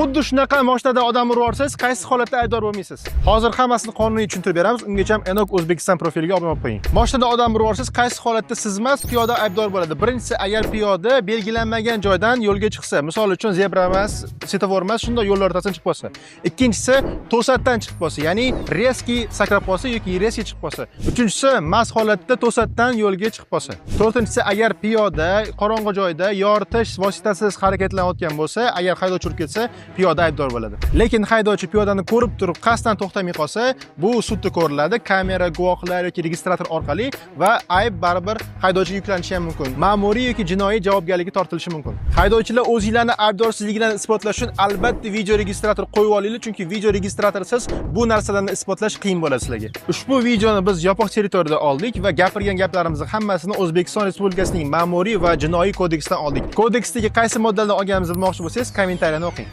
Xuddi shunaqa mashinada odam urib olsangiz, qaysi holatda aybdor bo'lmaysiz? Hozir hammasini qonuniy tushuntirib beramiz. Ungacha ham Enok O'zbekiston profiliga obuna bo'lib qo'ying. Mashinada odam urib olsangiz, qaysi holatda siz emas, piyoda aybdor bo'ladi? Birinchisi, agar piyoda belgilanmagan joydan yo'lga chiqsa, misol uchun zebra emas, svetofor emas, shunday yo'l o'rtasidan chiqib qolsa. Ikkinchisi, to'satdan chiqib qolsa, ya'ni reski sakrab qolsa yoki reski chiqib qolsa. Uchinchisi, mast holatda to'satdan yo'lga chiqib qolsa. To'rtinchisi, agar piyoda qorong'u joyda yoritish vositasiz harakatlanayotgan bo'lsa, agar haydovchi urib ketsa, piyoda aybdor bo'ladi. Lekin haydovchi piyodani ko'rib turib, qasddan to'xtamay qolsa, bu sudda ko'riladi, kamera, guvohlar yoki registrator orqali va ayb baribir haydovchiga yuklanishi ham mumkin. Ma'muriy yoki jinoiy javobgarlikka tortilishi mumkin. Haydovchilar o'zingizlarni aybdorsizliklarini isbotlash uchun albatta video registrator qo'yib olinglar, chunki video registratorsiz bu narsalarni isbotlash qiyin bo'ladi sizlarga. Ushbu videoni biz yopiq territoriyada oldik va gapirgan gaplarimizni hammasini O'zbekiston Respublikasining Ma'muriy va Jinoiy kodeksidan oldik. Kodeksdagi qaysi moddalarni olganimizni bilmoqchi bo'lsangiz, kommentariyani o'qing.